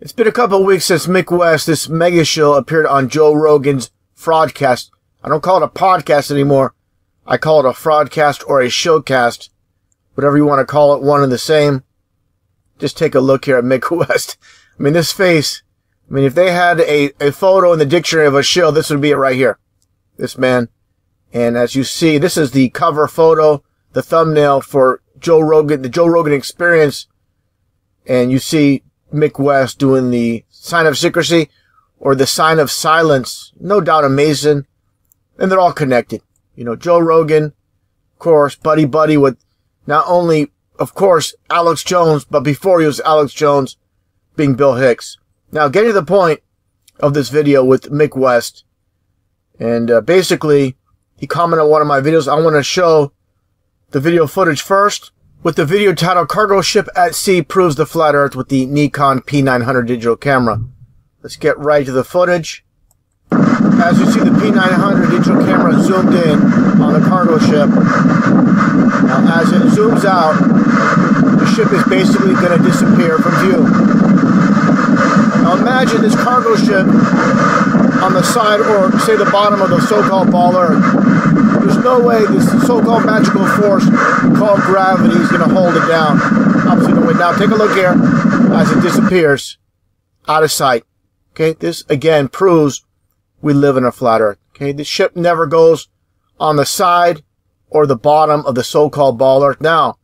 It's been a couple of weeks since Mick West, this mega shill, appeared on Joe Rogan's fraudcast. I don't call it a podcast anymore. I call it a fraudcast or a shillcast. Whatever you want to call it, one and the same. Just take a look here at Mick West. I mean, this face. I mean, if they had a photo in the dictionary of a shill, this would be it right here. This man. And as you see, this is the cover photo, the thumbnail for Joe Rogan, the Joe Rogan Experience. And you see Mick West doing the sign of secrecy or the sign of silence. No doubt a Mason. And they're all connected. You know, Joe Rogan, of course, buddy with not only, of course, Alex Jones, but before he was Alex Jones, being Bill Hicks. Now, getting to the point of this video with Mick West. And basically, he commented on one of my videos. I want to show the video footage first. With the video titled Cargo Ship at Sea Proves the Flat Earth with the Nikon P900 digital camera. Let's get right to the footage. As you see the P900 digital camera zoomed in on the cargo ship. Now as it zooms out, the ship is basically going to disappear from view. Now imagine this cargo ship on the side or say the bottom of the so-called ball Earth. There's no way this so-called magical force called gravity is going to hold it down. Opposite the wind. Now take a look here as it disappears out of sight. Okay, this again proves we live in a flat Earth. Okay, the ship never goes on the side or the bottom of the so-called ball Earth. Now,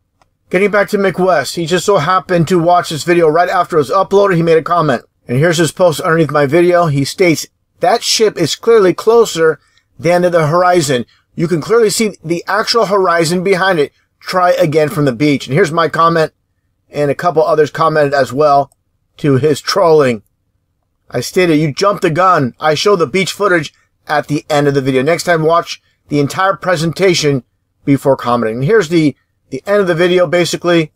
getting back to Mick West, he just so happened to watch this video right after it was uploaded. He made a comment. And here's his post underneath my video. He states, that ship is clearly closer than to the horizon. You can clearly see the actual horizon behind it. Try again from the beach. And here's my comment, and a couple others commented as well to his trolling. I stated, you jumped the gun. I show the beach footage at the end of the video. Next time, watch the entire presentation before commenting. And here's the end of the video, basically,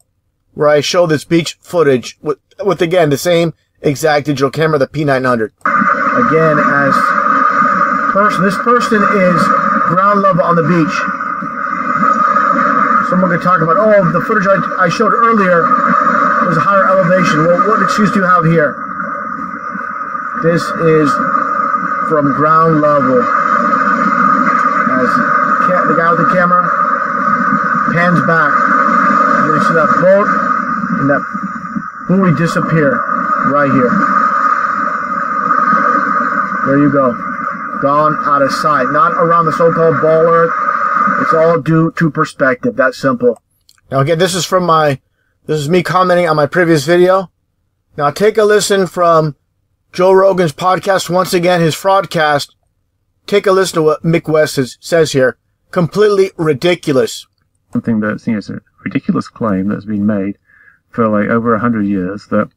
where I show this beach footage with again, the same exact digital camera, the P900. Again, this person is ground level on the beach. Someone could talk about, oh, the footage I showed earlier was a higher elevation. Well, what excuse do you have here? This is from ground level. As the guy with the camera pans back, you're going to see that boat and that buoy disappear right here. There you go. Gone out of sight. Not around the so-called ball Earth. It's all due to perspective. That's simple. Now again, this is me commenting on my previous video. Now take a listen from Joe Rogan's podcast. Once again, his fraudcast. Take a listen to what Mick West says here. Completely ridiculous. Something that's, it's a ridiculous claim that's been made for like over 100 years that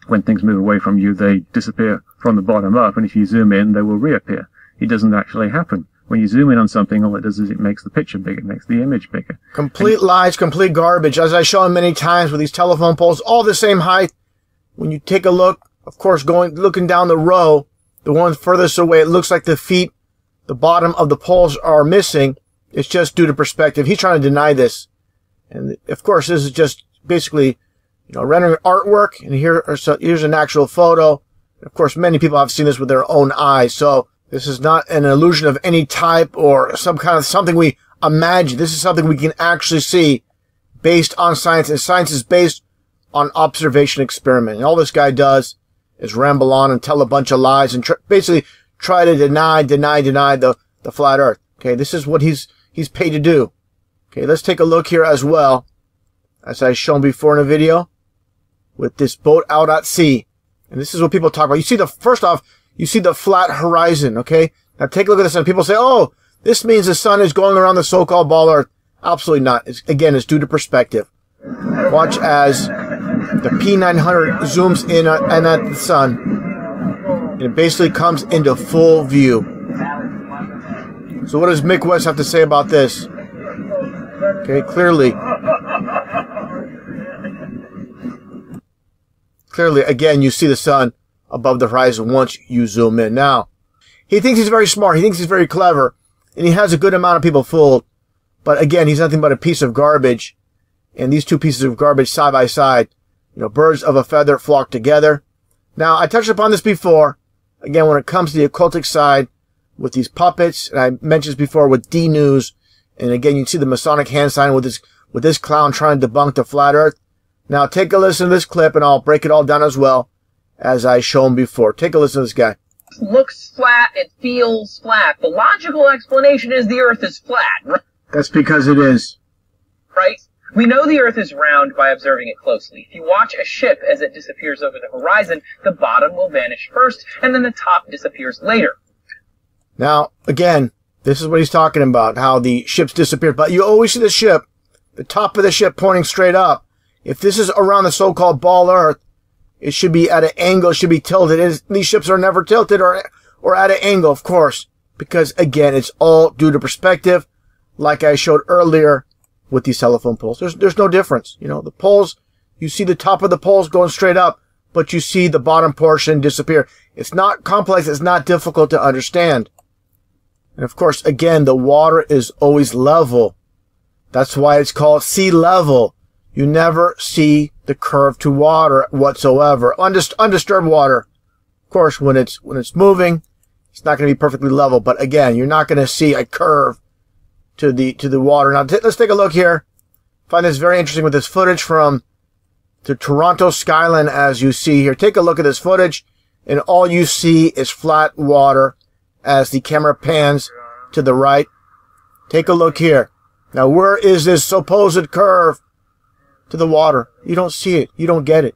when things move away from you, they disappear from the bottom up, and if you zoom in, they will reappear. It doesn't actually happen. When you zoom in on something, all it does is it makes the picture bigger, it makes the image bigger. Complete lies, complete garbage. As I've shown many times with these telephone poles, all the same height. When you take a look, of course, looking down the row, the one furthest away, it looks like the feet, the bottom of the poles are missing. It's just due to perspective. He's trying to deny this. And of course, this is just basically, rendering artwork. And here's an actual photo. Of course, many people have seen this with their own eyes. So this is not an illusion of any type or something we imagine. This is something we can actually see based on science. And science is based on observation experiment. And all this guy does is ramble on and tell a bunch of lies and basically try to deny the flat Earth. Okay, this is what he's paid to do. Okay, let's take a look here as well, as I've shown before in a video, with this boat out at sea. And this is what people talk about. You see first off, you see the flat horizon, okay? Now take a look at the sun. People say, oh, this means the sun is going around the so-called ball Earth. Absolutely not. Again, it's due to perspective. Watch as the P900 zooms in and at the sun. And it basically comes into full view. So what does Mick West have to say about this? Okay, clearly, again, you see the sun above the horizon once you zoom in. Now, he thinks he's very smart. He thinks he's very clever. And he has a good amount of people fooled. But again, he's nothing but a piece of garbage. And these two pieces of garbage side by side, birds of a feather flock together. Now, I touched upon this before. Again, when it comes to the occultic side with these puppets, and I mentioned this before with D News, and again, you can see the Masonic hand sign with this clown trying to debunk the flat earth. Now, take a listen to this clip, and I'll break it all down as well, as I shown before. Take a listen to this guy. Looks flat, it feels flat. The logical explanation is the earth is flat. That's because it is. Right? We know the earth is round by observing it closely. If you watch a ship as it disappears over the horizon, the bottom will vanish first, and then the top disappears later. Now, again, this is what he's talking about, how the ships disappear. But you always see the ship, the top of the ship pointing straight up. If this is around the so-called ball earth, it should be at an angle, it should be tilted. These ships are never tilted or at an angle, of course, because, again, it's all due to perspective, like I showed earlier with these telephone poles. There's no difference. You know, the poles, you see the top of the poles going straight up, but you see the bottom portion disappear. It's not complex. It's not difficult to understand. And, of course, again, the water is always level. That's why it's called sea level. You never see the curve to water whatsoever. Undisturbed water. Of course, when it's moving, it's not going to be perfectly level. But again, you're not going to see a curve to the water. Now, let's take a look here. I find this very interesting with this footage from the Toronto skyline, as you see here. Take a look at this footage, and all you see is flat water as the camera pans to the right. Take a look here. Now, where is this supposed curve to the water? You don't see it. You don't get it.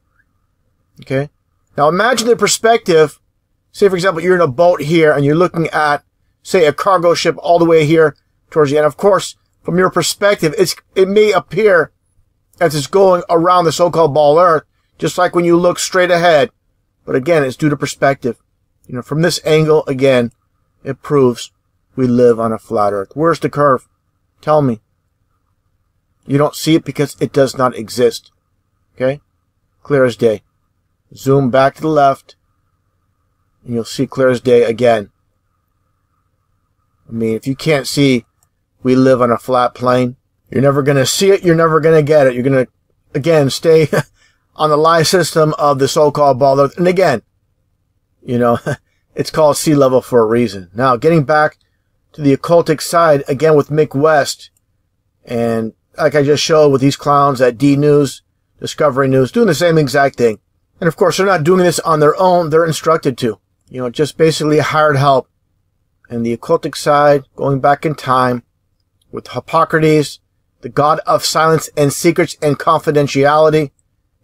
Okay? Now, imagine the perspective. Say, for example, you're in a boat here, and you're looking at, say, a cargo ship all the way here towards the end. Of course, from your perspective, it may appear as it's going around the so-called ball earth, just like when you look straight ahead. But again, it's due to perspective. You know, from this angle, again, it proves we live on a flat earth. Where's the curve? Tell me. You don't see it because it does not exist. Okay? Clear as day. Zoom back to the left, and you'll see clear as day again. I mean, if you can't see we live on a flat plane, you're never going to see it. You're never going to get it. You're going to, again, stay on the lie system of the so-called ball earth. And again, you know, it's called sea level for a reason. Now, getting back to the occultic side, again with Mick West, and like I just showed with these clowns at D News, Discovery News, doing the same exact thing. And of course, they're not doing this on their own. They're instructed to. You know, just basically hired help. And the occultic side, going back in time, with Hippocrates, the god of silence and secrets and confidentiality.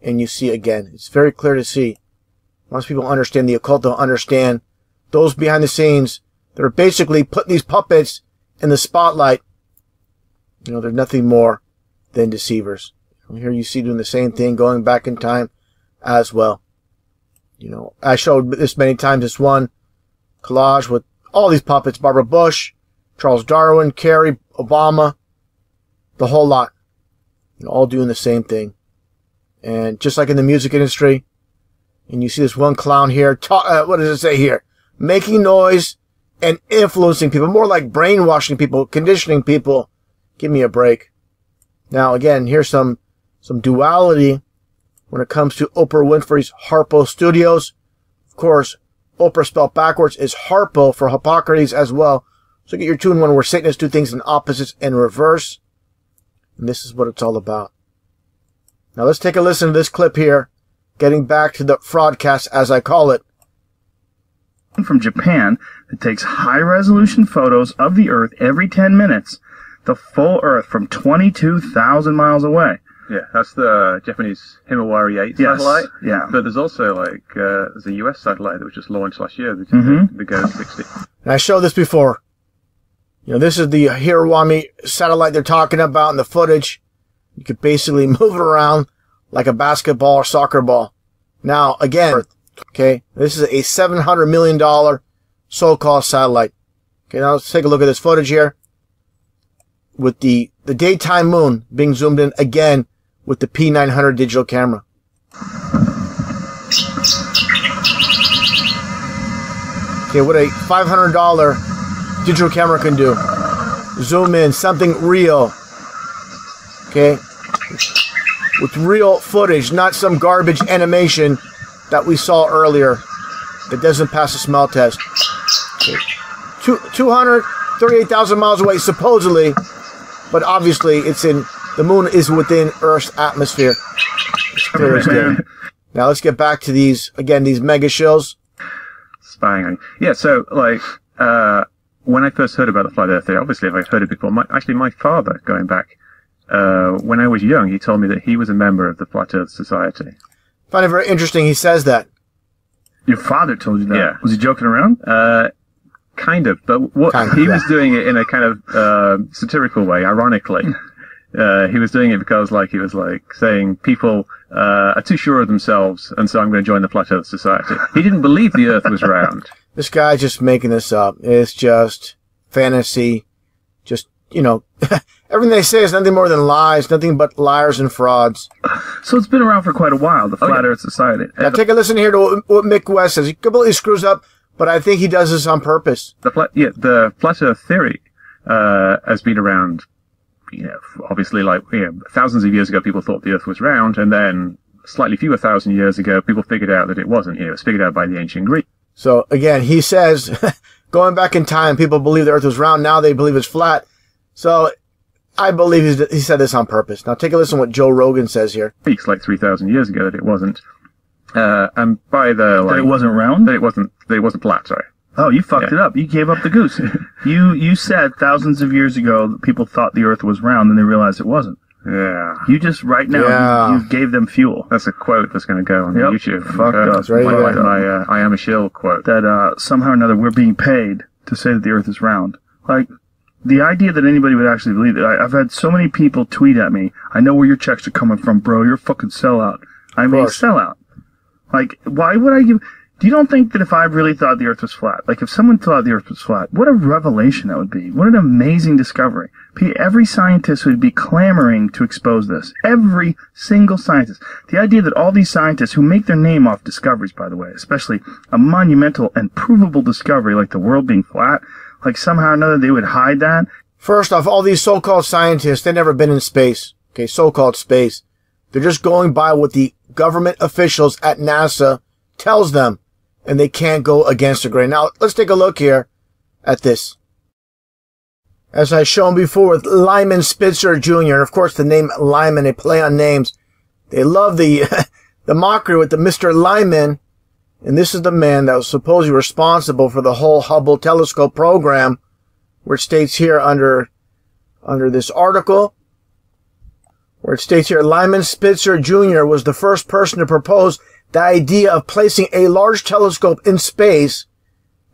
And you see again, it's very clear to see. Once people understand the occult, they'll understand those behind the scenes that are basically putting these puppets in the spotlight. You know, they're nothing more than deceivers. Here you see doing the same thing, going back in time as well. You know, I showed this many times, this one collage with all these puppets, Barbara Bush, Charles Darwin, Kerry, Obama, the whole lot. You know, all doing the same thing. And just like in the music industry, and you see this one clown here, what does it say here? Making noise and influencing people, more like brainwashing people, conditioning people. Give me a break. Now, again, here's some duality when it comes to Oprah Winfrey's Harpo Studios. Of course, Oprah spelled backwards is Harpo for Hippocrates as well. So get your 2-in-1 where Satanists do things in opposites and reverse. And this is what it's all about. Now let's take a listen to this clip here. Getting back to the fraudcast, as I call it. From Japan that takes high-resolution photos of the Earth every 10 minutes. The full Earth from 22,000 miles away. Yeah, that's the Japanese Himawari 8 satellite. Yeah. But there's also, like, there's a US satellite that was just launched last year, the Go 60. And I showed this before. You know, this is the Hirawami satellite they're talking about in the footage. You could basically move it around like a basketball or soccer ball. Now, again, okay, this is a $700 million so-called satellite. Okay, now let's take a look at this footage here. With the daytime moon being zoomed in again with the P900 digital camera. Okay, what a $500 digital camera can do. Zoom in, something real. Okay? With real footage, not some garbage animation that we saw earlier that doesn't pass the smell test. Okay. 238,000 miles away, supposedly, but obviously it's in the moon is within Earth's atmosphere. It's clear as day. Now let's get back to these again. These mega shills. Spying on you. Yeah. So like when I first heard about the flat Earth theory, obviously I've heard it before. My father, going back when I was young, he told me that he was a member of the Flat Earth Society. I find it very interesting. He says that. Your father told you that? Yeah. Was he joking around? Kind of, but what he was doing it in a kind of satirical way, ironically. He was doing it because, like, he was like saying people are too sure of themselves, and so I'm going to join the Flat Earth Society. He didn't believe the Earth was round. This guy's just making this up. It's just fantasy. Just, you know, everything they say is nothing more than lies, nothing but liars and frauds. So it's been around for quite a while, the Flat Earth Society. Now take a listen here to what Mick West says. He completely screws up, but I think he does this on purpose. The Flat Earth theory has been around, you know, obviously, like, you know, thousands of years ago, people thought the Earth was round, and then slightly fewer thousand years ago, people figured out that it wasn't. You know, it was figured out by the ancient Greeks. So again, he says, going back in time, people believe the Earth was round. Now they believe it's flat. So I believe he said this on purpose. Now take a listen to what Joe Rogan says here. Greeks, like 3,000 years ago, that it wasn't. And by the like, that it wasn't round. That it wasn't flat. Sorry. Oh, you fucked it up. You gave up the goose. You said thousands of years ago that people thought the Earth was round, and they realized it wasn't. Yeah. You just right now you gave them fuel. That's a quote that's going to go on YouTube. Fucked up. Right like my I am a shill quote. That somehow or another we're being paid to say that the Earth is round. Like the idea that anybody would actually believe it. I've had so many people tweet at me. I know where your checks are coming from, bro. You're a fucking sellout. I mean, sellout. Like, why would I give... Do you don't think that if I really thought the Earth was flat, like if someone thought the Earth was flat, what a revelation that would be. What an amazing discovery. Every scientist would be clamoring to expose this. Every single scientist. The idea that all these scientists who make their name off discoveries, by the way, especially a monumental and provable discovery like the world being flat, like somehow or another they would hide that. First off, all these so-called scientists, they've never been in space. Okay, so-called space. They're just going by what the government officials at NASA tells them, and they can't go against the grain. Now, let's take a look here at this. As I've shown before with Lyman Spitzer Jr., and of course the name Lyman, they play on names. They love the the mockery with the Mr. Lyman, and this is the man that was supposedly responsible for the whole Hubble telescope program, where it states here under this article, where it states here, Lyman Spitzer Jr. was the first person to propose the idea of placing a large telescope in space,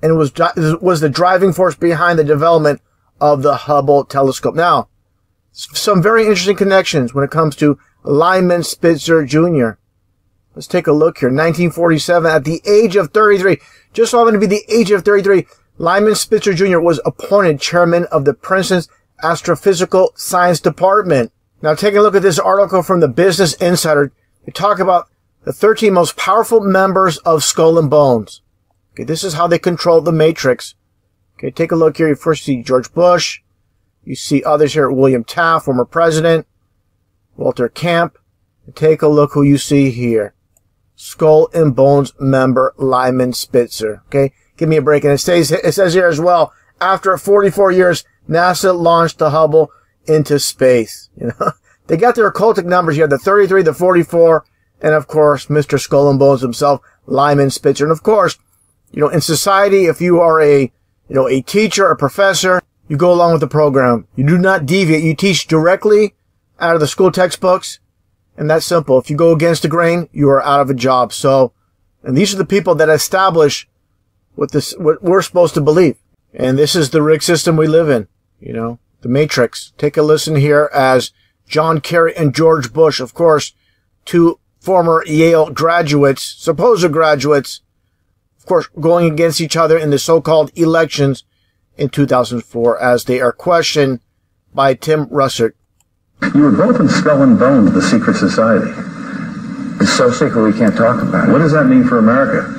and was the driving force behind the development of the Hubble telescope. Now, some very interesting connections when it comes to Lyman Spitzer Jr. Let's take a look here. 1947, at the age of 33, just so happened to be the age of 33, Lyman Spitzer Jr. was appointed chairman of the Princeton's Astrophysical Science Department. Now, taking a look at this article from the Business Insider, they talk about the 13 most powerful members of Skull and Bones. Okay, this is how they control the Matrix. Okay, take a look here. You first see George Bush. You see others here. William Taft, former president. Walter Camp. And take a look who you see here. Skull and Bones member Lyman Spitzer. Okay, give me a break. And it says here as well, after 44 years, NASA launched the Hubble into space. You know, they got their occultic numbers here, the 33, the 44, and of course, Mr. Skull and Bones himself, Lyman Spitzer. And of course, you know, in society, if you are a teacher, a professor, you go along with the program. You do not deviate. You teach directly out of the school textbooks, and that's simple. If you go against the grain, you are out of a job. So, and these are the people that establish what we're supposed to believe. And this is the rigged system we live in, you know. The Matrix. Take a listen here as John Kerry and George Bush, of course, two former Yale graduates, supposed graduates, of course, going against each other in the so-called elections in 2004 as they are questioned by Tim Russert. You were both in Skull and Bones, the secret society. It's so secret we can't talk about it. What does that mean for America?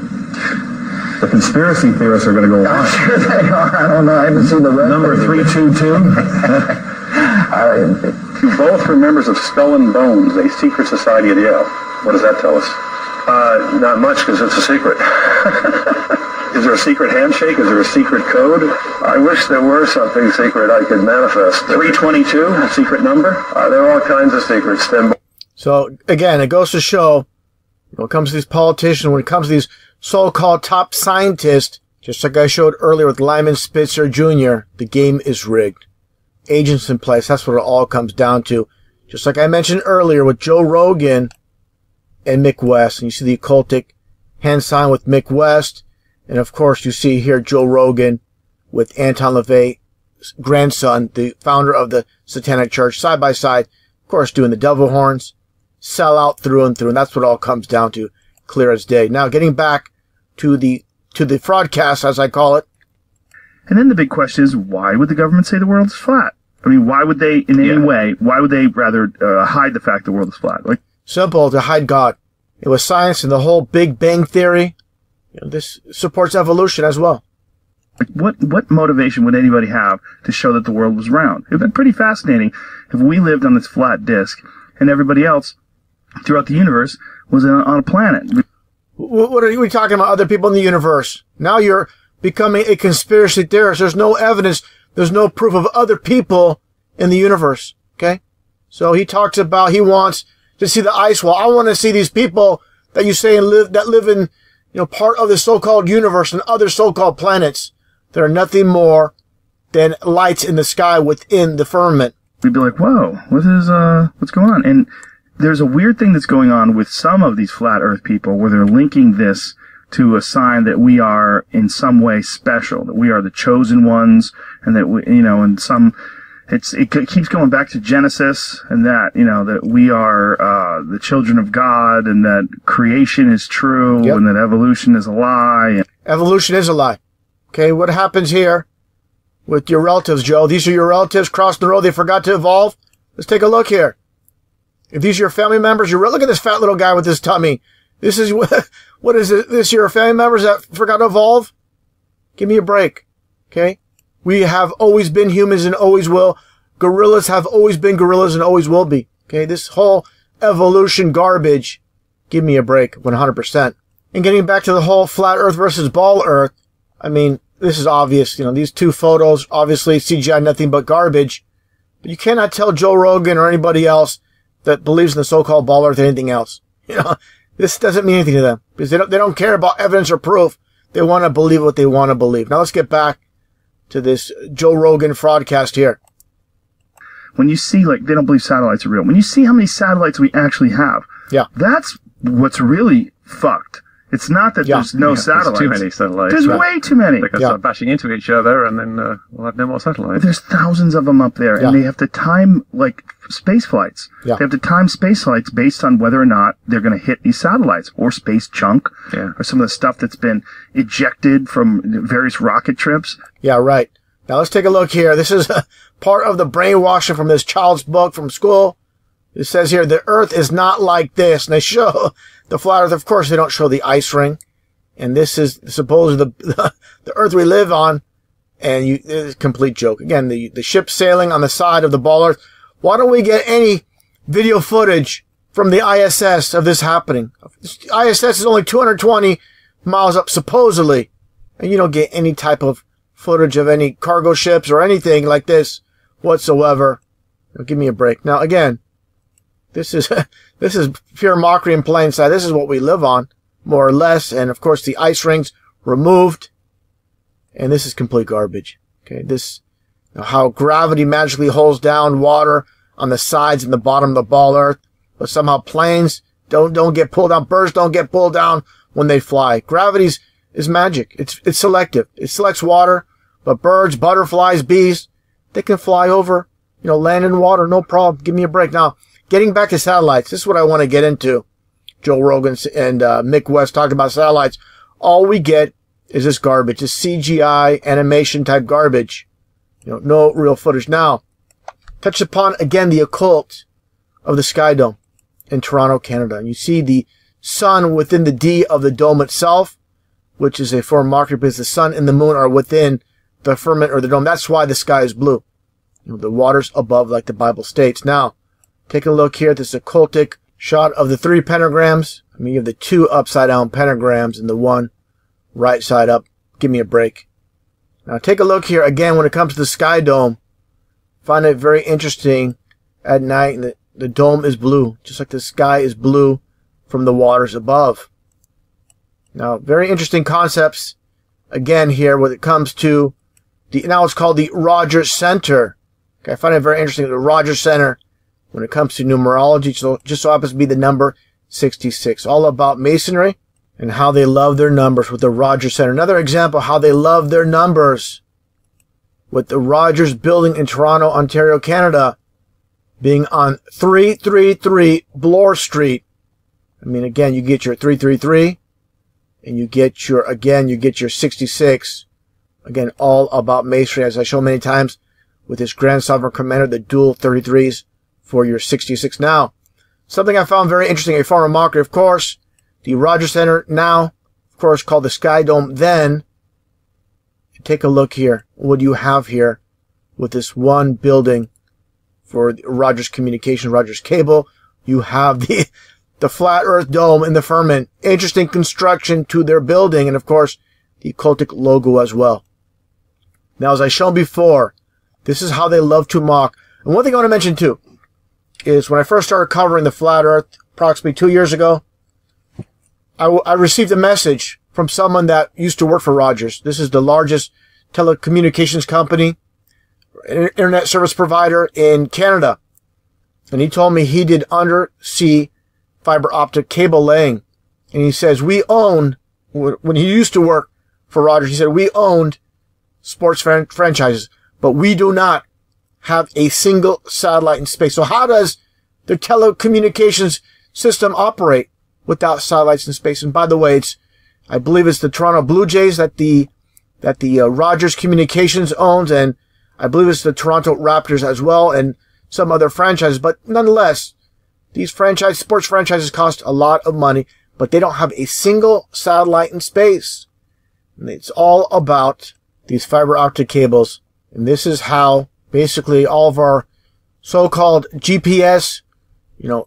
The conspiracy theorists are going to go on. I'm sure they are. I don't know. I haven't seen the rest. Number 322. You both were members of Skull and Bones, a secret society at Yale. What does that tell us? Not much, because it's a secret. Is there a secret handshake? Is there a secret code? I wish there were something secret I could manifest. 322, a secret number? There are all kinds of secrets. So, again, it goes to show, when it comes to these politicians, when it comes to these so-called top scientists, just like I showed earlier with Lyman Spitzer Jr., the game is rigged. Agents in place, that's what it all comes down to. Just like I mentioned earlier with Joe Rogan and Mick West. And you see the occultic hand sign with Mick West. And of course, you see here Joe Rogan with Anton LaVey's grandson, the founder of the Satanic Church, side by side, of course, doing the devil horns, sell out through and through. And that's what it all comes down to, clear as day. Now, getting back to the fraudcast, as I call it. And then the big question is, why would the government say the world is flat? I mean, why would they, in any way, why would they rather hide the fact the world is flat? Like, simple, to hide God. It was science and the whole Big Bang Theory. You know, this supports evolution as well. Like what motivation would anybody have to show that the world was round? It would be pretty fascinating if we lived on this flat disk and everybody else throughout the universe was on a planet. What are you talking about? Other people in the universe? Now you're becoming a conspiracy theorist. There's no evidence. There's no proof of other people in the universe. Okay? So he talks about he wants to see the ice wall. I want to see these people that you say live in, you know, part of the so-called universe and other so-called planets that are nothing more than lights in the sky within the firmament. We'd be like, whoa, what's going on? And there's a weird thing that's going on with some of these flat earth people where they're linking this to a sign that we are in some way special, that we are the chosen ones, and that we, you know, in some, it keeps going back to Genesis, and that, you know, that we are the children of God, and that creation is true, and that evolution is a lie. Evolution is a lie. Okay, what happens here with your relatives, Joe? These are your relatives crossing the road. They forgot to evolve. Let's take a look here. If these are your family members, look at this fat little guy with his tummy. This is, what is it? This your family members that forgot to evolve? Give me a break. Okay? We have always been humans and always will. Gorillas have always been gorillas and always will be. Okay? This whole evolution garbage. Give me a break. 100%. And getting back to the whole flat earth versus ball earth. I mean, this is obvious. You know, these two photos, obviously CGI, nothing but garbage. But you cannot tell Joe Rogan or anybody else that believes in the so-called ball earth or anything else. You know, this doesn't mean anything to them because they don't care about evidence or proof. They want to believe what they want to believe. Now let's get back to this Joe Rogan fraudcast here. When you see, like, they don't believe satellites are real. When you see how many satellites we actually have, that's what's really fucked. It's not that there's no satellites. There's too many satellites. There's way too many. They can start bashing into each other, and then we'll have no more satellites. There's thousands of them up there, and they have to time, like, space flights. They have to time space flights based on whether or not they're going to hit these satellites, or space junk, or some of the stuff that's been ejected from various rocket trips. Yeah, right. Now let's take a look here. This is part of the brainwashing from this child's book from school. It says here, the Earth is not like this. And they show the flat Earth. Of course, they don't show the ice ring. And this is supposedly the Earth we live on. And it's a complete joke. Again, the ship sailing on the side of the ball Earth. Why don't we get any video footage from the ISS of this happening? The ISS is only 220 miles up, supposedly. And you don't get any type of footage of any cargo ships or anything like this whatsoever. Now, give me a break. Now, again, this is pure mockery in plain sight. This is what we live on, more or less. And of course, the ice rings removed. And this is complete garbage. Okay, this, how gravity magically holds down water on the sides and the bottom of the ball Earth, but somehow planes don't get pulled down. Birds don't get pulled down when they fly. Gravity is magic. It's selective. It selects water, but birds, butterflies, bees, they can fly over, land and water, no problem. Give me a break. Now, getting back to satellites, this is what I want to get into. Joe Rogan and Mick West talked about satellites. All we get is this garbage, this CGI animation type garbage. No real footage. Now, touch upon again the occult of the Sky Dome in Toronto, Canada. And you see the sun within the D of the dome itself, which is a form of mockery because the sun and the moon are within the firmament or the dome. That's why the sky is blue. The water's above, like the Bible states. Now, take a look here at this occultic shot of the 3 pentagrams. I mean, you have the 2 upside down pentagrams and the 1 right side up. Give me a break. Now take a look here again when it comes to the sky dome. Find it very interesting at night, and the dome is blue, just like the sky is blue from the waters above. Now, very interesting concepts again here when it comes to now it's called the Rogers Center. Okay, I find it very interesting, the Rogers Center, when it comes to numerology, so just so happens to be the number 66. All about masonry and how they love their numbers with the Rogers Center. Another example how they love their numbers with the Rogers Building in Toronto, Ontario, Canada, being on 333 Bloor Street. I mean, again, you get your 333, and you get your 66. Again, all about masonry, as I show many times with this Grand Sovereign Commander, the dual 33s for your 66. Now, something I found very interesting, a former mocker, of course, the Rogers Center now, of course, called the Sky Dome then. Take a look here. What do you have here with this one building for Rogers Communication, Rogers Cable? You have the flat earth dome in the firmament. Interesting construction to their building, and of course, the cultic logo as well. Now, as I shown before, this is how they love to mock. And one thing I want to mention too is when I first started covering the flat earth approximately 2 years ago, I received a message from someone that used to work for Rogers. This is the largest telecommunications company, internet service provider in Canada. And he told me he did undersea fiber optic cable laying. And he says, we own, when he used to work for Rogers, he said, we owned sports franchises, but we do not have a single satellite in space. So how does the telecommunications system operate without satellites in space? And by the way, I believe it's the Toronto Blue Jays that the Rogers Communications owns, and I believe it's the Toronto Raptors as well, and some other franchises. But nonetheless, these sports franchises cost a lot of money, but they don't have a single satellite in space. And it's all about these fiber optic cables. And this is how basically all of our so-called GPS,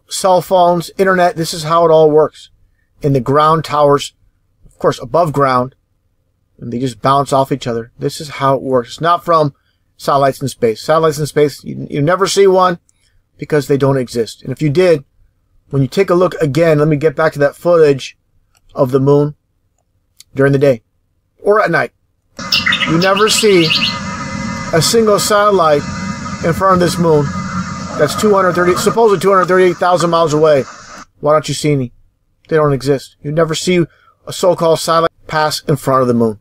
cell phones, internet, this is how it all works. In the ground towers, of course, above ground, and they just bounce off each other. This is how it works. It's not from satellites in space. Satellites in space, you never see one because they don't exist. And if you did, when you take a look again, let me get back to that footage of the moon during the day or at night. You never see a single satellite in front of this moon that's supposedly 238,000 miles away. Why don't you see any? They don't exist. You never see a so-called satellite pass in front of the moon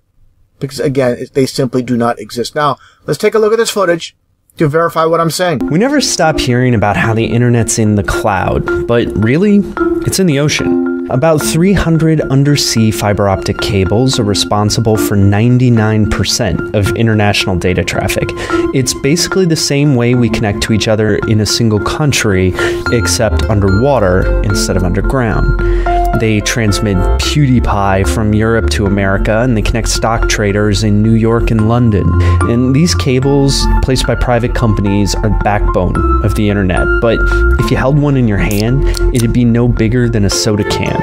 because, again, they simply do not exist. Now, let's take a look at this footage to verify what I'm saying. We never stop hearing about how the internet's in the cloud, but really, it's in the ocean. About 300 undersea fiber optic cables are responsible for 99% of international data traffic. It's basically the same way we connect to each other in a single country, except underwater instead of underground. They transmit PewDiePie from Europe to America, and they connect stock traders in New York and London. And these cables, placed by private companies, are the backbone of the internet. But if you held one in your hand, it'd be no bigger than a soda can.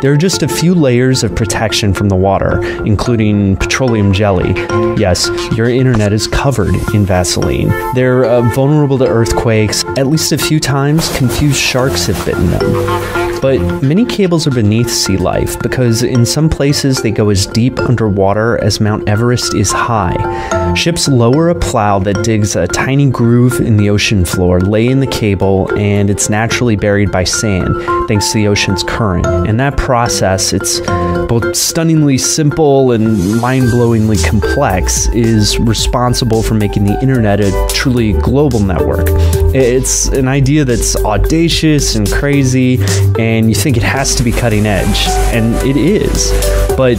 There are just a few layers of protection from the water, including petroleum jelly. Yes, your internet is covered in Vaseline. They're vulnerable to earthquakes. At least a few times, confused sharks have bitten them. But many cables are beneath sea life because in some places they go as deep underwater as Mount Everest is high. Ships lower a plow that digs a tiny groove in the ocean floor, lay in the cable, and it's naturally buried by sand thanks to the ocean's current. And that process, it's both stunningly simple and mind-blowingly complex, is responsible for making the internet a truly global network. It's an idea that's audacious and crazy, and you think it has to be cutting edge, and it is, but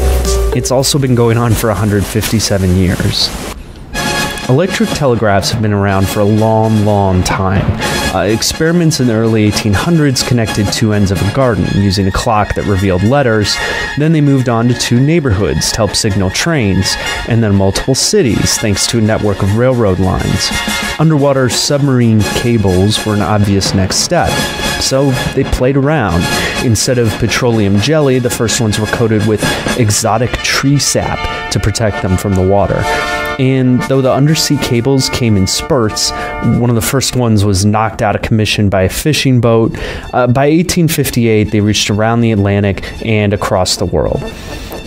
it's also been going on for 157 years. Electric telegraphs have been around for a long, long time. Experiments in the early 1800s connected two ends of a garden using a clock that revealed letters. Then they moved on to two neighborhoods to help signal trains, and then multiple cities thanks to a network of railroad lines. Underwater submarine cables were an obvious next step. So they played around. Instead of petroleum jelly, the first ones were coated with exotic tree sap to protect them from the water. And though the undersea cables came in spurts, one of the first ones was knocked out of commission by a fishing boat. By 1858, they reached around the Atlantic and across the world.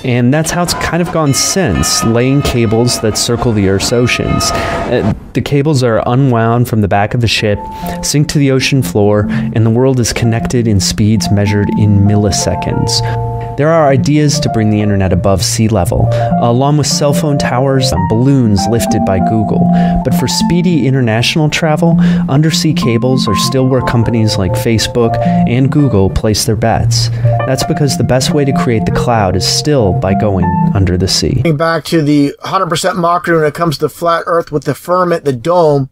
And that's how it's kind of gone since, laying cables that circle the Earth's oceans. The cables are unwound from the back of a ship, sink to the ocean floor, and the world is connected in speeds measured in milliseconds. There are ideas to bring the internet above sea level, along with cell phone towers and balloons lifted by Google. But for speedy international travel, undersea cables are still where companies like Facebook and Google place their bets. That's because the best way to create the cloud is still by going under the sea. Back to the 100% mockery when it comes to flat Earth with the firmament, the dome,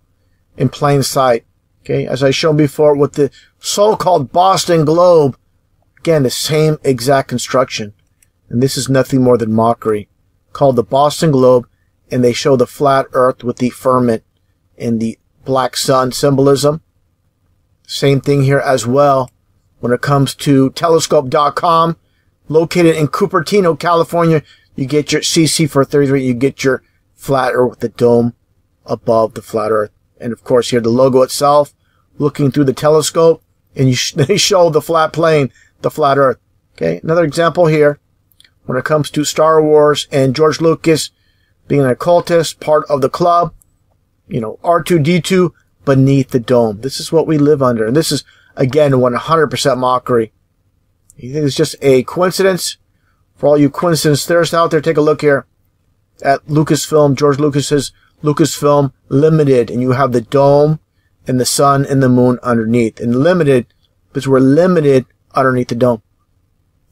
in plain sight. Okay, as I showed before with the so-called Boston Globe, again, the same exact construction. And this is nothing more than mockery. Called the Boston Globe, and they show the flat Earth with the firmament and the black sun symbolism. Same thing here as well when it comes to telescope.com, located in Cupertino, California. You get your CC for 33, you get your flat Earth with the dome above the flat Earth. And of course here the logo itself, looking through the telescope, and they show the flat plane, the flat Earth. Okay, another example here when it comes to Star Wars and George Lucas being an occultist, part of the club, you know, R2-D2 beneath the dome. This is what we live under, and this is again 100% mockery. You think it's just a coincidence? For all you coincidence theorists out there, take a look here at Lucasfilm, George Lucas's Lucasfilm Limited, and you have the dome and the sun and the moon underneath. And limited, because we're limited underneath the dome.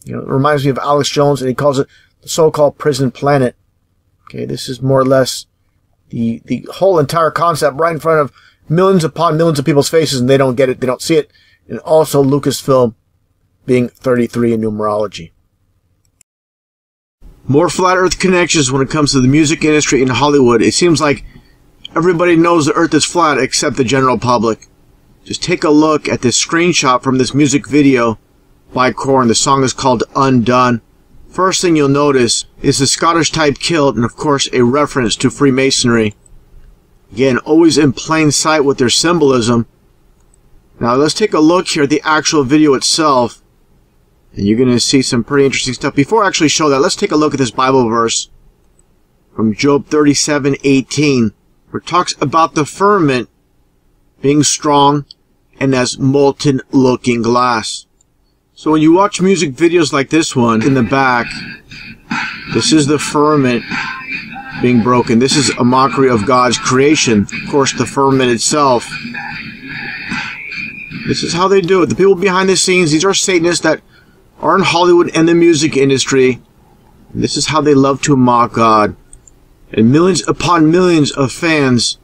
You know, it reminds me of Alex Jones, and he calls it the so-called prison planet. Okay, this is more or less the whole entire concept right in front of millions upon millions of people's faces, and they don't get it, they don't see it. And also Lucasfilm being 33 in numerology. More flat Earth connections when it comes to the music industry in Hollywood. It seems like everybody knows the Earth is flat except the general public. Just take a look at this screenshot from this music video by Korn. The song is called Undone. First thing you'll notice is the Scottish type kilt, and of course a reference to Freemasonry. Again, always in plain sight with their symbolism. Now let's take a look here at the actual video itself, and you're going to see some pretty interesting stuff. Before I actually show that, let's take a look at this Bible verse from Job 37:18, where it talks about the firmament being strong and as molten looking glass. So when you watch music videos like this one, in the back, this is the firmament being broken. This is a mockery of God's creation. Of course, the firmament itself. This is how they do it. The people behind the scenes, these are Satanists that are in Hollywood and the music industry. And this is how they love to mock God. And millions upon millions of fans.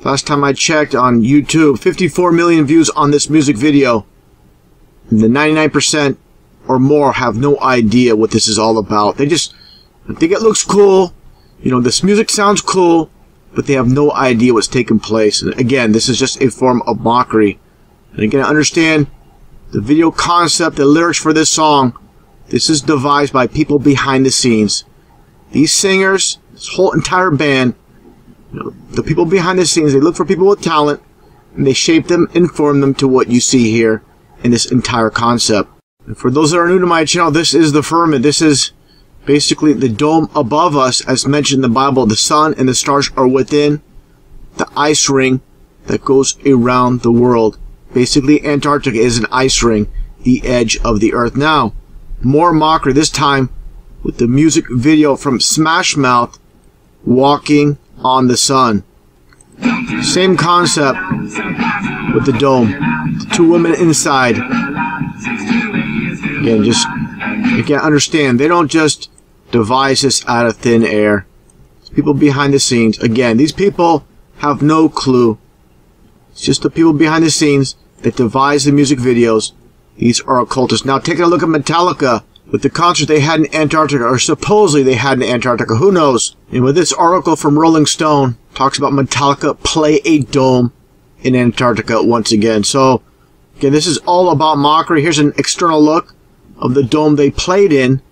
Last time I checked on YouTube, 54 million views on this music video. And the 99% or more have no idea what this is all about. They just think it looks cool. You know, this music sounds cool, but they have no idea what's taking place. And again, this is just a form of mockery. And again, understand the video concept, the lyrics for this song. This is devised by people behind the scenes. These singers, this whole entire band, you know, the people behind the scenes, they look for people with talent, and they shape them and form them to what you see here in this entire concept. And for those that are new to my channel, this is the firmament. This is basically the dome above us, as mentioned in the Bible. The sun and the stars are within the ice ring that goes around the world. Basically, Antarctica is an ice ring, the edge of the earth. Now, more mockery, this time with the music video from Smash Mouth, Walking on the Sun. Same concept with the dome. The two women inside. Again, you can't understand. They don't just devise this out of thin air. It's people behind the scenes. Again, these people have no clue. It's just the people behind the scenes that devise the music videos. These are occultists. Now, taking a look at Metallica with the concert they had in Antarctica, or supposedly they had in Antarctica. Who knows? And with this article from Rolling Stone, talks about Metallica play a dome in Antarctica once again. So, Okay, this is all about mockery. Here's an external look of the dome they played in.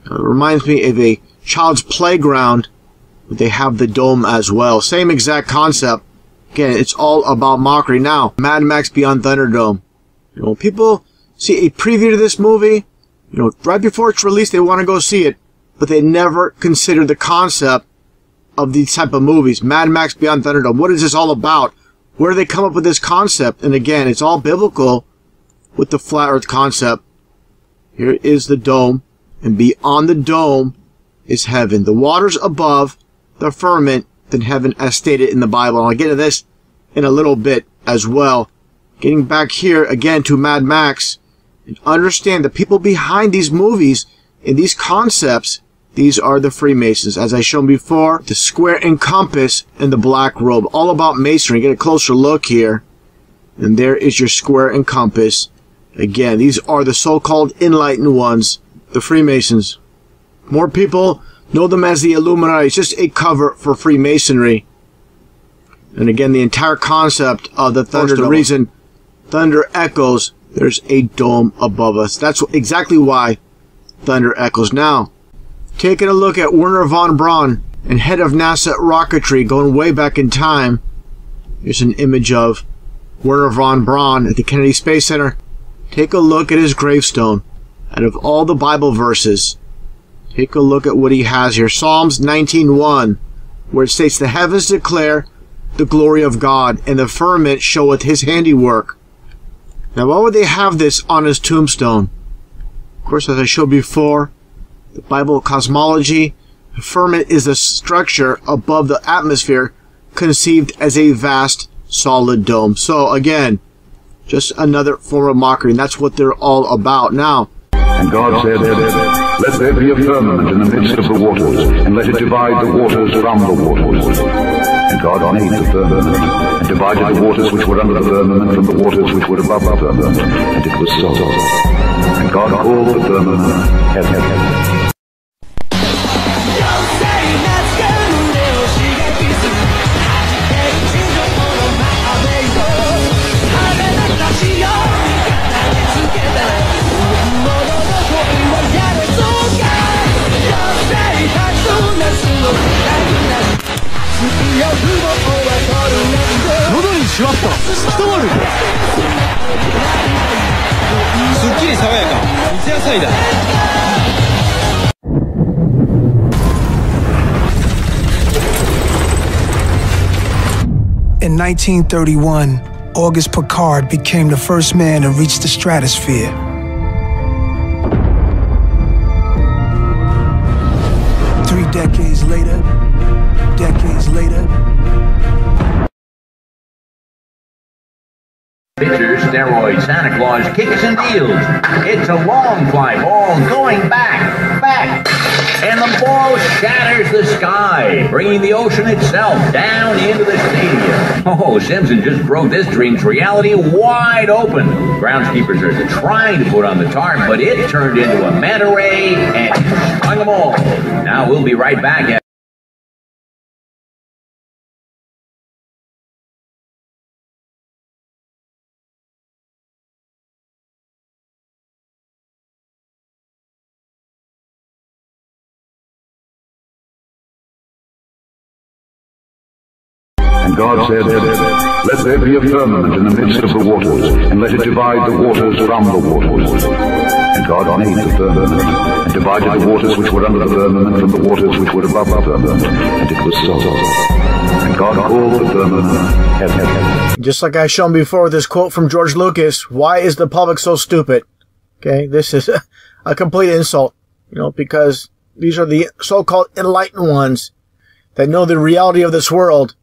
It reminds me of a child's playground, but they have the dome as well. Same exact concept. Again, it's all about mockery. Now, Mad Max Beyond Thunderdome. You know, people see a preview to this movie, you know, right before it's released, they want to go see it, but they never consider the concept of these type of movies. Mad Max Beyond Thunderdome. What is this all about? Where do they come up with this concept? And again, it's all biblical with the flat earth concept. Here is the dome, and beyond the dome is heaven. The waters above the firmament than heaven as stated in the Bible. And I'll get to this in a little bit as well. Getting back here again to Mad Max, and understand the people behind these movies and these concepts, these are the Freemasons. As I shown before, the square and compass and the black robe. All about masonry. Get a closer look here. And there is your square and compass. Again, these are the so-called enlightened ones, the Freemasons. More people know them as the Illuminati. It's just a cover for Freemasonry. And again, the entire concept of the thunder, the reason thunder echoes, there's a dome above us. That's exactly why thunder echoes. Now, taking a look at Wernher von Braun and head of NASA rocketry, going way back in time. Here's an image of Wernher von Braun at the Kennedy Space Center. Take a look at his gravestone. Out of all the Bible verses, take a look at what he has here. Psalms 19:1, where it states, "The heavens declare the glory of God, and the firmament showeth his handiwork." Now, why would they have this on his tombstone? Of course, as I showed before, the Bible cosmology, the firmament is the structure above the atmosphere conceived as a vast solid dome. So again, just another form of mockery, and that's what they're all about. Now, and God said, "Let there be a firmament in the midst of the waters, and let it divide the waters from the waters." And God made the firmament, and divided the waters which were under the firmament from the waters which were above the firmament, and it was so. And God called the firmament heaven. In 1931, Auguste Piccard became the first man to reach the stratosphere. Decades later, Pictures, steroids, Santa Claus, kicks and deals. It's a long fly ball going back. And the ball shatters the sky, bringing the ocean itself down into the stadium. Oh, Simpson just broke this dream's reality wide open. Groundskeepers are trying to put on the tarp, but it turned into a manta ray and stung them all. Now we'll be right back. And God said, "Let there be a firmament in the midst of the waters, and let it divide the waters from the waters." And God made the firmament, and divided the waters which were under the firmament from the waters which were above the firmament, and it was so. And God called the firmament heaven. Just like I shown before with this quote from George Lucas, why is the public so stupid? Okay, this is a complete insult, you know, because these are the so-called enlightened ones that know the reality of this world.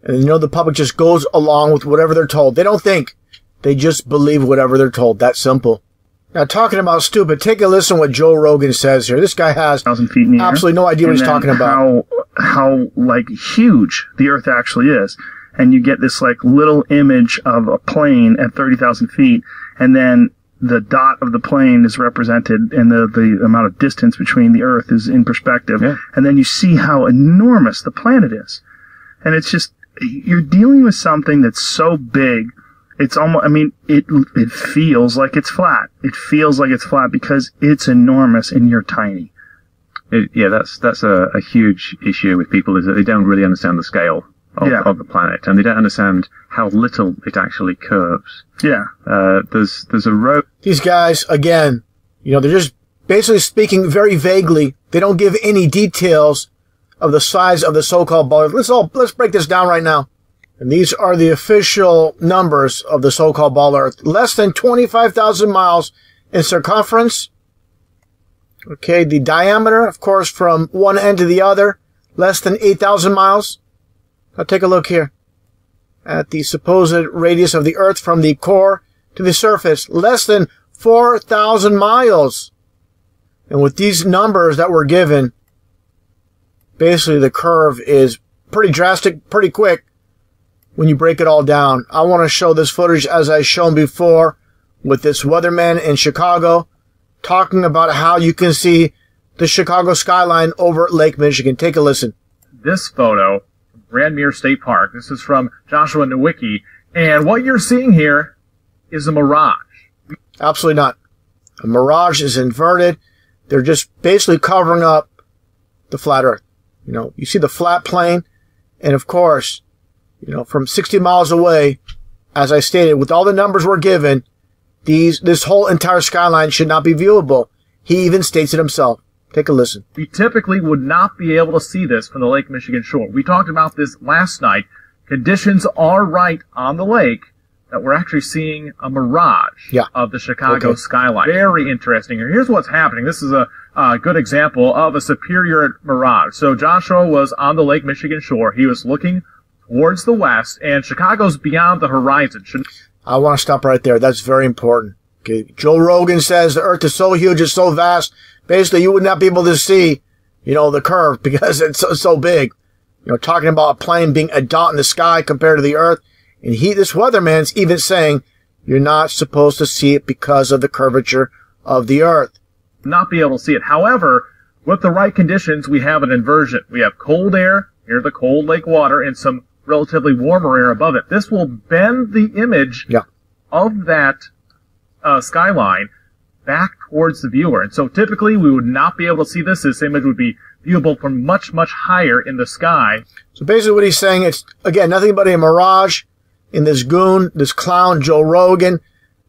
And you know the public just goes along with whatever they're told. They don't think. They just believe whatever they're told. That simple. Now, talking about stupid, take a listen to what Joe Rogan says here. This guy has 1,000 feet in the air. Absolutely no idea what he's talking about. How like huge the Earth actually is. And you get this like little image of a plane at 30,000 feet, and then the dot of the plane is represented, and the amount of distance between the Earth is in perspective. Yeah. And then you see how enormous the planet is. And it's just, you're dealing with something that's so big It's almost, I mean, it feels like it's flat. It feels like it's flat because it's enormous and you're tiny. That's a huge issue with people, is that they don't really understand the scale of the planet, and they don't understand how little it actually curves. Yeah. There's a road. These guys, again, they're just basically speaking very vaguely. They don't give any details of the size of the so-called ball. Let's break this down right now. And these are the official numbers of the so-called ball Earth. Less than 25,000 miles in circumference. Okay, the diameter, of course, from one end to the other, less than 8,000 miles. Now take a look here at the supposed radius of the Earth from the core to the surface, less than 4,000 miles. And with these numbers that were given, basically the curve is pretty drastic, pretty quick when you break it all down. I want to show this footage as I've shown before with this weatherman in Chicago talking about how you can see the Chicago skyline over Lake Michigan. Take a listen. This photo from Grandmere State Park. This is from Joshua Nowicki. And what you're seeing here is a mirage. Absolutely not. A mirage is inverted. They're just basically covering up the flat Earth. You see the flat plane, and of course, from 60 miles away, as I stated, with all the numbers we're given, this whole entire skyline should not be viewable. He even states it himself. Take a listen. We typically would not be able to see this from the Lake Michigan shore. We talked about this last night. Conditions are right on the lake that we're actually seeing a mirage of the Chicago skyline. Very interesting. Here's what's happening. This is a good example of a superior mirage. So Joshua was on the Lake Michigan shore. He was looking towards the west, and Chicago's beyond the horizon. I want to stop right there. That's very important. Okay. Joe Rogan says the Earth is so huge, it's so vast, basically you would not be able to see, the curve because it's so big. Talking about a plane being a dot in the sky compared to the Earth. And this weatherman's even saying you're not supposed to see it because of the curvature of the Earth. Not be able to see it. However, with the right conditions, we have an inversion. We have cold air near the cold lake water and some relatively warmer air above it. This will bend the image of that skyline back towards the viewer. And so typically we would not be able to see this. This image would be viewable from much, much higher in the sky. So basically what he's saying, it's, again, nothing but a mirage. In this goon, this clown, Joe Rogan,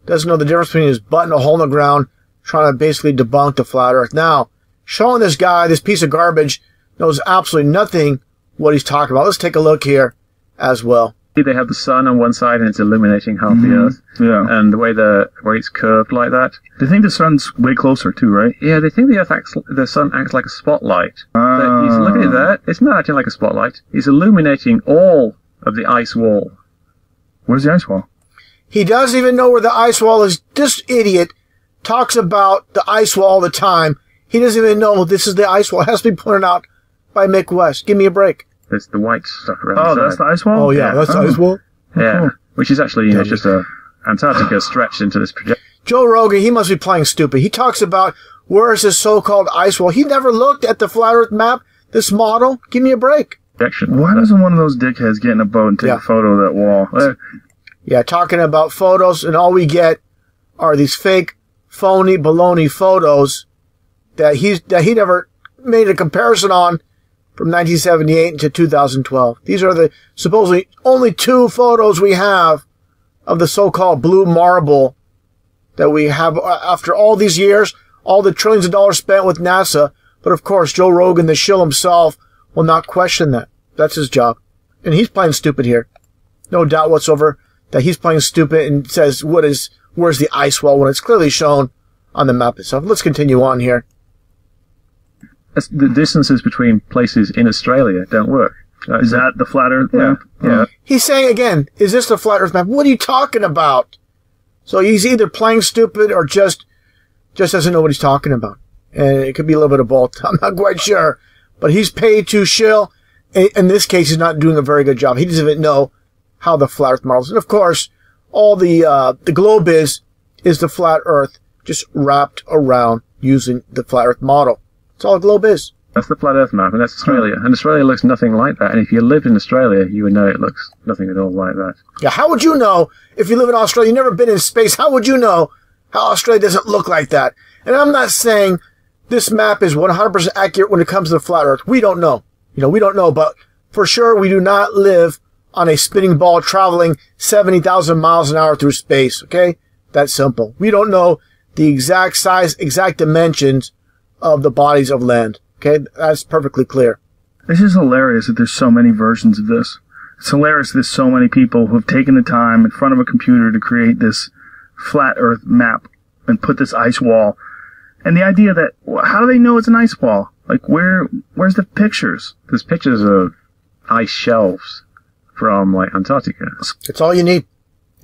doesn't know the difference between his butt and a hole in the ground, trying to basically debunk the flat Earth. Now, showing this guy, this piece of garbage, knows absolutely nothing what he's talking about. Let's take a look here as well. They have the sun on one side and it's illuminating half the Earth. Yeah. And the way it's curved like that. They think the sun's way closer too, right? Yeah, they think the sun acts like a spotlight. But he's looking at that. It's not acting like a spotlight. He's illuminating all of the ice wall. Where's the ice wall? He doesn't even know where the ice wall is. This idiot talks about the ice wall all the time. He doesn't even know this is the ice wall. It has to be pointed out by Mick West. Give me a break. There's the white stuff around the side. That's the ice wall? Oh, yeah, that's the ice wall? Yeah, cool. Which is actually, just a Antarctica stretched into this projection. Joe Rogan, he must be playing stupid. He talks about where is this so-called ice wall. He never looked at the flat Earth map, this model. Give me a break. Why doesn't one of those dickheads get in a boat and take a photo of that wall? Yeah, talking about photos, and all we get are these fake, phony, baloney photos that he never made a comparison on from 1978 to 2012. These are the supposedly only two photos we have of the so-called blue marble that we have after all these years, all the trillions of dollars spent with NASA. But of course, Joe Rogan, the shill himself, will not question that. That's his job. And he's playing stupid here. No doubt whatsoever that he's playing stupid and says, where's the ice wall when it's clearly shown on the map itself. Let's continue on here. The distances between places in Australia don't work. Is that the flat Earth map? Yeah. He's saying again, is this the flat Earth map? What are you talking about? So he's either playing stupid or just doesn't know what he's talking about. And it could be a little bit of both. I'm not quite sure. But he's paid to shill. In this case, he's not doing a very good job. He doesn't even know how the flat Earth models. And of course, all the globe is the flat Earth just wrapped around using the flat Earth model. That's all a globe is. That's the flat Earth map, and that's Australia. And Australia looks nothing like that. And if you lived in Australia, you would know it looks nothing at all like that. Yeah, how would you know if you live in Australia? You've never been in space. How would you know how Australia doesn't look like that? And I'm not saying this map is 100% accurate when it comes to the flat Earth. We don't know. We don't know, but for sure we do not live on a spinning ball traveling 70,000 miles an hour through space, okay? That's simple. We don't know the exact size, exact dimensions of the bodies of land, okay? That's perfectly clear. It's just hilarious that there's so many versions of this. It's hilarious that there's so many people who have taken the time in front of a computer to create this flat Earth map and put this ice wall. And the idea that, how do they know it's an ice wall? Like, where's the pictures? There's pictures of ice shelves from, like, Antarctica. It's all you need.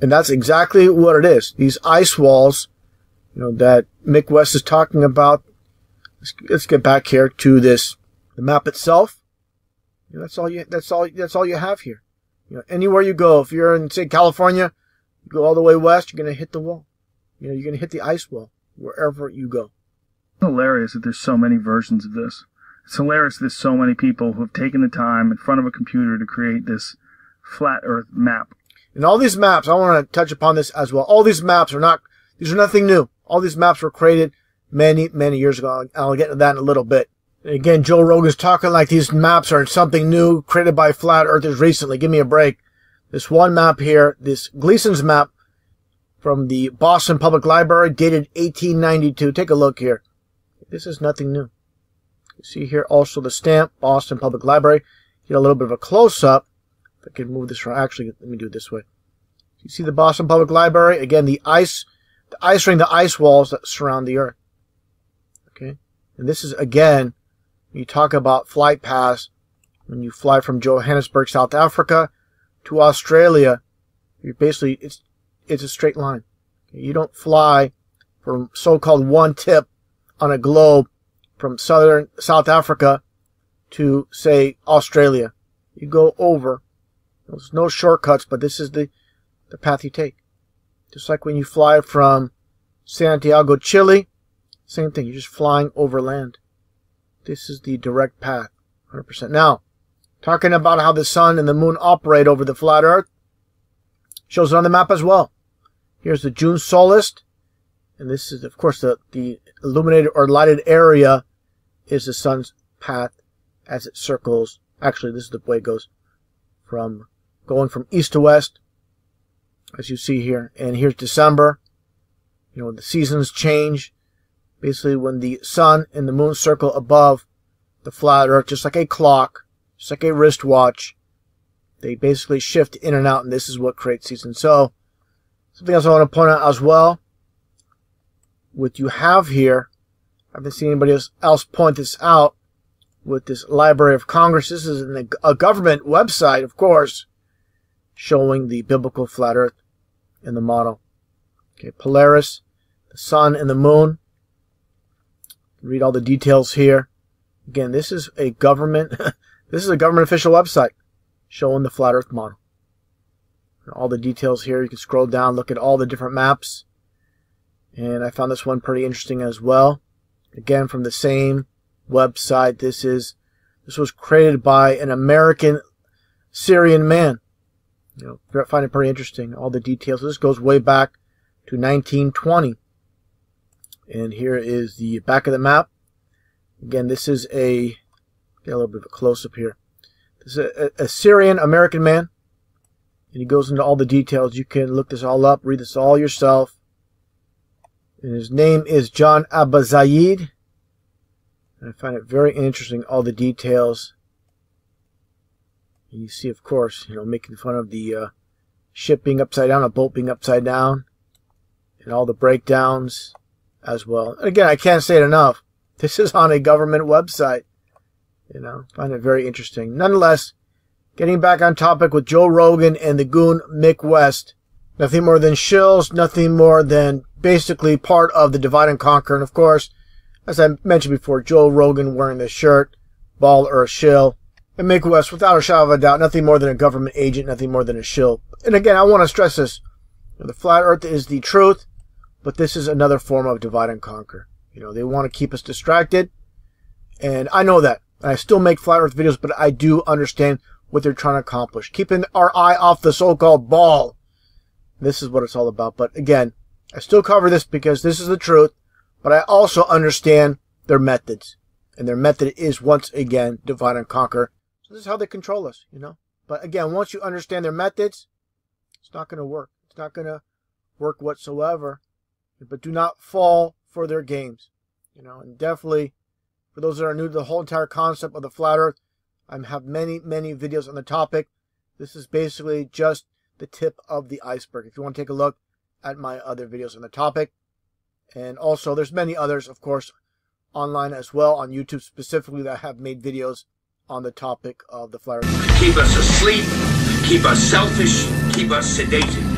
And that's exactly what it is. These ice walls, that Mick West is talking about. Let's get back here to the map itself. That's all you have here. Anywhere you go, if you're in, say, California, you go all the way west, you're going to hit the wall. You're going to hit the ice wall wherever you go. It's hilarious that there's so many versions of this. It's hilarious that there's so many people who have taken the time in front of a computer to create this flat Earth map. And all these maps, I want to touch upon this as well. All these maps these are nothing new. All these maps were created many, many years ago. I'll get into that in a little bit. And again, Joe Rogan's talking like these maps are something new created by flat earthers recently. Give me a break. This one map here, this Gleason's map from the Boston Public Library, dated 1892. Take a look here. This is nothing new. You see here also the stamp, Boston Public Library. Get a little bit of a close-up. If I can move this around. Actually, let me do it this way. You see the Boston Public Library? Again, the ice ring, the ice walls that surround the Earth. Okay? And this is, again, when you talk about flight paths, when you fly from Johannesburg, South Africa to Australia, you're basically, it's a straight line. You don't fly from so-called one tip on a globe from southern South Africa to, say, Australia. You go over. There's no shortcuts, but this is the path you take. Just like when you fly from Santiago, Chile, same thing. You're just flying over land. This is the direct path, 100%. Now, talking about how the sun and the moon operate over the flat Earth, shows it on the map as well. Here's the June solstice, and this is, of course, the illuminated or lighted area is the sun's path as it circles. Actually, this is the way it goes going from east to west, as you see here. And here's December. The seasons change. Basically, when the sun and the moon circle above the flat Earth, just like a clock, just like a wristwatch, they basically shift in and out, and this is what creates seasons. So, something else I want to point out as well, what you have here, I haven't seen anybody else point this out, with this Library of Congress. This is a government website, of course, showing the biblical flat Earth in the model. Okay, Polaris, the sun and the moon. Read all the details here. Again, this is a government official website showing the flat Earth model. All the details here. You can scroll down, look at all the different maps. And I found this one pretty interesting as well. Again, from the same website. This was created by an American Syrian man. I find it pretty interesting. All the details. This goes way back to 1920. And here is the back of the map. Again, this is get a little bit of a close-up here. This is a Syrian American man. And he goes into all the details. You can look this all up, read this all yourself. And his name is John Abazayed. And I find it very interesting, all the details. And you see, of course, making fun of the ship being upside down, a boat being upside down, and all the breakdowns as well. And again, I can't say it enough. This is on a government website. Find it very interesting. Nonetheless, getting back on topic with Joe Rogan and the goon Mick West. Nothing more than shills, nothing more than basically part of the divide and conquer. And of course, as I mentioned before, Joe Rogan wearing the shirt, ball or a shill. And Mick West, without a shadow of a doubt, nothing more than a government agent, nothing more than a shill. And again, I want to stress this. The flat Earth is the truth, but this is another form of divide and conquer. They want to keep us distracted. And I know that. And I still make flat earth videos, but I do understand what they're trying to accomplish. Keeping our eye off the so-called ball. This is what it's all about. But again, I still cover this because this is the truth. But I also understand their methods. And their method is, once again, divide and conquer. So this is how they control us, you know. But again, once you understand their methods, it's not going to work. It's not going to work whatsoever. But do not fall for their games. You know, and definitely, for those that are new to the whole entire concept of the flat earth, I have many, many videos on the topic. This is basically just the tip of the iceberg. If you want to take a look at my other videos on the topic. And also, there's many others, of course, online as well, on YouTube specifically, that have made videos on the topic of the flat earth. Keep us asleep, keep us selfish, keep us sedated.